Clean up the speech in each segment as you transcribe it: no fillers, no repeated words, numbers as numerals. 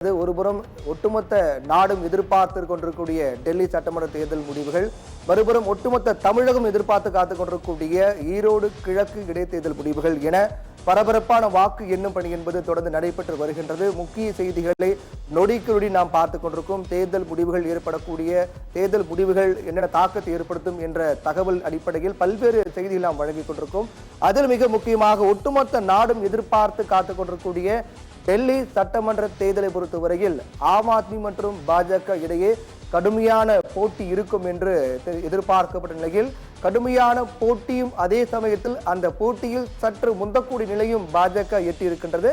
ஒருபுறம் ஒட்டுமொத்த நாடும் எதிர்பார்த்து கொண்டிருக்கூடிய டெல்லி சட்டமன்ற தேர்தல் முடிவுகள், மறுபுறம் ஒட்டுமொத்த தமிழகம் எதிர்பார்த்து காத்துக் கொண்டிருக்கக்கூடிய ஈரோடு கிழக்கு இடைத்தேர்தல் முடிவுகள் என பரபரப்பான வாக்கு எண்ணும் பணி என்பது தொடர்ந்து நடைபெற்று வருகின்றது. முக்கிய செய்திகளை நொடிக்கு நொடி நாம் பார்த்துக் கொண்டிருக்கும். தேர்தல் முடிவுகள் ஏற்படக்கூடிய தேர்தல் முடிவுகள் என்னென்ன தாக்கத்தை ஏற்படுத்தும் என்ற தகவல் அடிப்படையில் பல்வேறு செய்திகள் நாம் வழங்கிக் கொண்டிருக்கோம். அதில் மிக முக்கியமாக ஒட்டுமொத்த நாடும் எதிர்பார்த்து காத்துக் கொண்டிருக்கக்கூடிய டெல்லி சட்டமன்ற தேர்தலை பொறுத்தவரையில் ஆம் ஆத்மி மற்றும் பாஜக இடையே கடுமையான போட்டி இருக்கும் என்று எதிர்பார்க்கப்பட்ட நிலையில் கடுமையான போட்டியும் அதே சமயத்தில் அந்த போட்டியில் சற்று முந்தக்கூடிய நிலையும் பாஜக எட்டியிருக்கின்றது.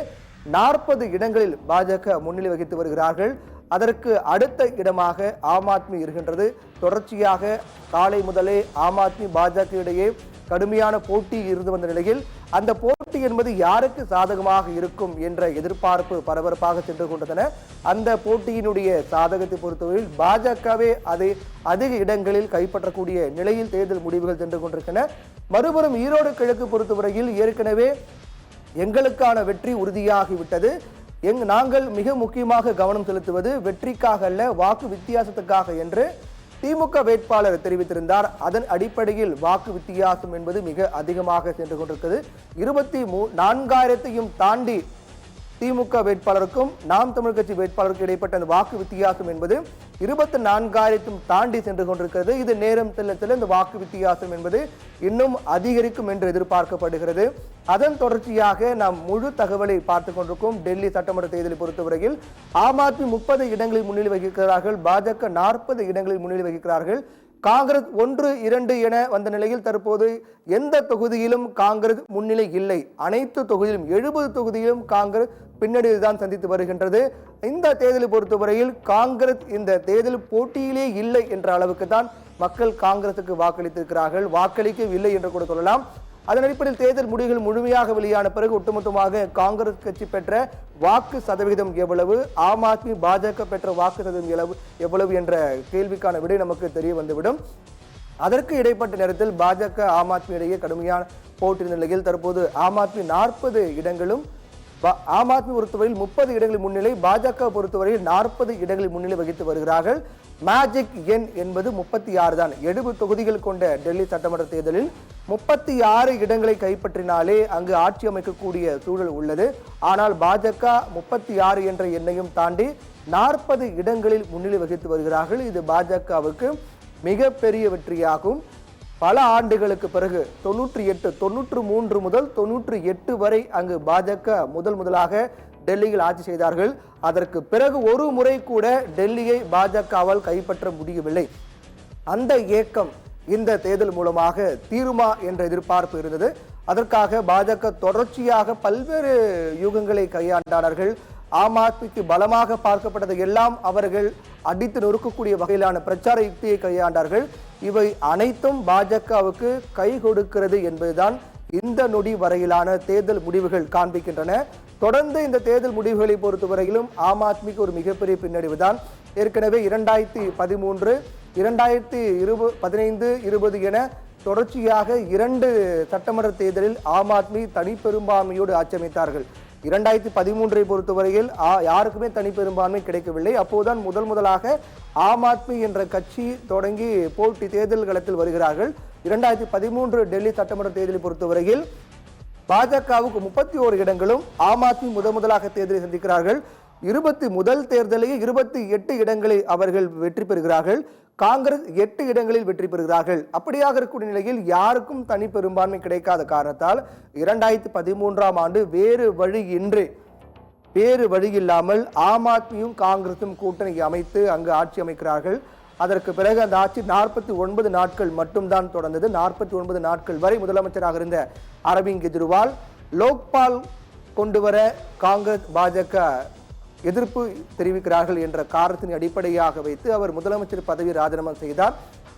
40 இடங்களில் பாஜக முன்னிலை வகித்து வருகிறார்கள். அதற்கு அடுத்த இடமாக ஆம் ஆத்மி இருக்கின்றது. தொடர்ச்சியாக காலை முதலே ஆம் ஆத்மி பாஜக இடையே கடுமையான போட்டி இருந்து வந்த நிலையில் அந்த போட்டி என்பது யாருக்கு சாதகமாக இருக்கும் என்ற எதிர்பார்ப்பு பரபரப்பாக சென்று கொண்டதன. அந்த போட்டியினுடைய சாதகத்தை பொறுத்தவரையில் பாஜகவே அதை அதிக இடங்களில் கைப்பற்றக்கூடிய நிலையில் தேர்தல் முடிவுகள் சென்று கொண்டிருக்கின்றன. மறுபுறம் ஈரோடு கிழக்கு பொறுத்தவரையில் ஏற்கனவே எங்களுக்கான வெற்றி உறுதியாகிவிட்டது. நாங்கள் மிக முக்கியமாக கவனம் செலுத்துவது வெற்றிக்காக அல்ல, வாக்கு வித்தியாசத்துக்காக என்று திமுக வேட்பாளர் தெரிவித்திருந்தார். அதன் அடிப்படையில் வாக்கு வித்தியாசம் என்பது மிக அதிகமாக சென்று கொண்டிருக்கிறது. 24,000 தாண்டி திமுக வேட்பாளருக்கும் நாம் தமிழ் கட்சி வேட்பாளருக்கும் இடைப்பட்ட அந்த வாக்கு வித்தியாசம் என்பது 24,000 தாண்டி சென்று கொண்டிருக்கிறது. இது நேரம் செல்ல செல்ல இந்த வாக்கு வித்தியாசம் என்பது இன்னும் அதிகரிக்கும் என்று எதிர்பார்க்கப்படுகிறது. அதன் தொடர்ச்சியாக நாம் முழு தகவலை பார்த்துக் கொண்டிருக்கோம். டெல்லி சட்டமன்ற தேர்தலை பொறுத்தவரையில் ஆம் ஆத்மி 30 இடங்களில் முன்னிலை வகிக்கிறார்கள், பாஜக 40 இடங்களில் முன்னிலை வகிக்கிறார்கள். காங்கிரஸ் 1, 2 என வந்த நிலையில் தற்போது எந்த தொகுதியிலும் காங்கிரஸ் முன்னிலை இல்லை. அனைத்து தொகுதியிலும் 70 தொகுதியிலும் காங்கிரஸ் பின்னடைவுதான் சந்தித்து வருகின்றது. இந்த தேர்தலை பொறுத்தவரையில் காங்கிரஸ் இந்த தேர்தல் போட்டியிலே இல்லை என்ற அளவுக்கு தான் மக்கள் காங்கிரசுக்கு வாக்களித்திருக்கிறார்கள். வாக்களிக்கவில்லை என்று கூட சொல்லலாம். அதன் அடிப்படையில் தேர்தல் முடிவுகள் முழுமையாக வெளியான பிறகு ஒட்டுமொத்தமாக காங்கிரஸ் கட்சி பெற்ற வாக்கு சதவீதம் எவ்வளவு, ஆம் ஆத்மி பாஜக பெற்ற வாக்கு சதவீதம் எவ்வளவு என்ற கேள்விக்கான விடை நமக்கு தெரிய வந்துவிடும். அதற்கு இடைப்பட்ட நேரத்தில் பாஜக ஆம் ஆத்மி இடையே கடுமையான போட்டி நிலையில் தற்போது ஆம் ஆத்மி 40 இடங்களும், ஆம் ஆத்மி பொறுத்தவரையில் 30 இடங்களில் முன்னிலை, பாஜக பொறுத்தவரையில் 40 இடங்களில் முன்னிலை வகித்து வருகிறார்கள். மேஜிக் எண் என்பது 36 தான். 70 தொகுதிகள் கொண்ட டெல்லி சட்டமன்ற தேர்தலில் 36 இடங்களை கைப்பற்றினாலே அங்கு ஆட்சி அமைக்கக்கூடிய சூழல் உள்ளது. ஆனால் பாஜக 36 என்ற எண்ணையும் தாண்டி 40 இடங்களில் முன்னிலை வகித்து வருகிறார்கள். இது பாஜகவுக்கு மிகப்பெரிய வெற்றியாகும். பல ஆண்டுகளுக்கு பிறகு 93 முதல் 98 வரை அங்கு பாஜக முதலாக டெல்லியில் ஆட்சி செய்தார்கள். அதற்கு பிறகு ஒரு முறை கூட டெல்லியை பாஜகவால் கைப்பற்ற முடியவில்லை. அந்த ஏக்கம் இந்த தேர்தல் மூலமாக தீருமா என்ற எதிர்பார்ப்பு இருந்தது. அதற்காக பாஜக தொடர்ச்சியாக பல்வேறு யூகங்களை கையாண்டார்கள். ஆம் ஆத்மிக்கு பலமாக பார்க்கப்பட்டதை எல்லாம் அவர்கள் அடித்து நொறுக்கக்கூடிய வகையிலான பிரச்சார யுக்தியை கையாண்டார்கள். இவை அனைத்தும் பாஜகவுக்கு கை கொடுக்கிறது என்பதுதான் இந்த நொடி வரையிலான தேர்தல் முடிவுகள் காண்பிக்கின்றன. தொடர்ந்து இந்த தேர்தல் முடிவுகளை பொறுத்தவரையிலும் ஆம் ஆத்மிக்கு ஒரு மிகப்பெரிய பின்னடைவு தான். ஏற்கனவே 2013, 2015, 20 என தொடர்ச்சியாக 2 சட்டமன்ற தேர்தலில் ஆம் ஆத்மி தனிப்பெரும்பான்மையோடு ஆட்சி அமைத்தார்கள். 2013 பொறுத்தவரையில் யாருக்குமே தனிப்பெரும்பான்மை கிடைக்கவில்லை. அப்போதுதான் முதலாக ஆம் ஆத்மி என்ற கட்சி தொடங்கி போட்டி தேர்தல் களத்தில் வருகிறார்கள். 2013 டெல்லி சட்டமன்ற தேர்தலை பொறுத்தவரையில் பாஜகவுக்கு 31 இடங்களும், ஆம் ஆத்மி முதலாக தேர்தலை சந்திக்கிறார்கள். முதல் தேர்தலிலேயே 28 இடங்களை அவர்கள் வெற்றி பெறுகிறார்கள். காங்கிரஸ் 8 இடங்களில் வெற்றி பெறுகிறார்கள். அப்படியாக இருக்கக்கூடிய நிலையில் யாருக்கும் தனி பெரும்பான்மை கிடைக்காத காரணத்தால் 2013ஆம் ஆண்டு வேறு வழி இல்லாமல் ஆம் ஆத்மியும் காங்கிரசும் கூட்டணி அமைத்து அங்கு ஆட்சி அமைக்கிறார்கள். அதற்கு பிறகு அந்த ஆட்சி 49 நாட்கள் மட்டும்தான் தொடர்ந்தது. 49 நாட்கள் வரை முதலமைச்சராக இருந்த அரவிந்த் கெஜ்ரிவால் லோக்பால் கொண்டு வர காங்கிரஸ் பாஜக எதிர்ப்பு தெரிவிக்கிறார்கள் என்ற காரணத்தின் அடிப்படையாக வைத்து அவர் முதலமைச்சர் பதவி ராஜினாமா செய்தார்.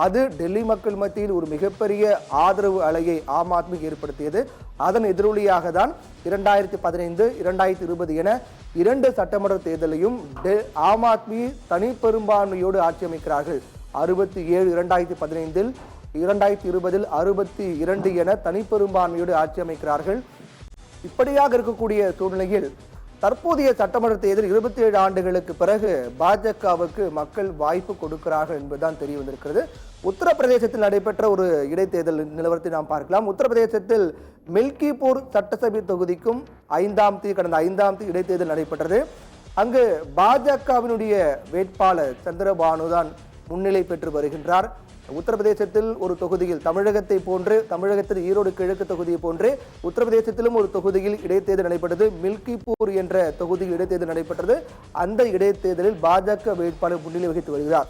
அது டெல்லி மக்கள் மத்தியில் ஒரு மிகப்பெரிய ஆதரவு அலையை ஆம் ஆத்மிக்கு ஏற்படுத்தியது. அதன் எதிரொலியாக தான் 2015, 2020 என 2 சட்டமன்ற தேர்தலையும் ஆம் ஆத்மி தனி பெரும்பான்மையோடு ஆட்சி அமைக்கிறார்கள். 67 2015, 2020 62 என தனி பெரும்பான்மையோடு ஆட்சி அமைக்கிறார்கள். இப்படியாக இருக்கக்கூடிய சூழ்நிலையில் தற்போதைய சட்டமன்ற தேர்தல் 27 ஆண்டுகளுக்கு பிறகு பாஜகவுக்கு மக்கள் வாய்ப்பு கொடுக்கிறார்கள் என்பதுதான் தெரிய வந்திருக்கிறது. உத்தரப்பிரதேசத்தில் நடைபெற்ற ஒரு இடைத்தேர்தல் நிலவரத்தை நாம் பார்க்கலாம். உத்தரப்பிரதேசத்தில் மில்கிபூர் சட்டசபை தொகுதிக்கும் கடந்த 5ஆம் தேதி இடைத்தேர்தல் நடைபெற்றது. அங்கு பாஜகவினுடைய வேட்பாளர் சந்திரபானு தான் முன்னிலை பெற்று வருகின்றார். உத்தரப்பிரதேசத்தில் ஒரு தொகுதியில் தமிழகத்தில் ஈரோடு கிழக்கு தொகுதியை போன்று உத்தரப்பிரதேசத்திலும் ஒரு தொகுதியில் இடைத்தேர்தல் நடைபெற்றது. மில்கிபூர் என்ற தொகுதியில் இடைத்தேர்தல் நடைபெற்றது. அந்த இடைத்தேர்தலில் பாஜக வேட்பாளர் முன்னிலை வகித்து வருகிறார்.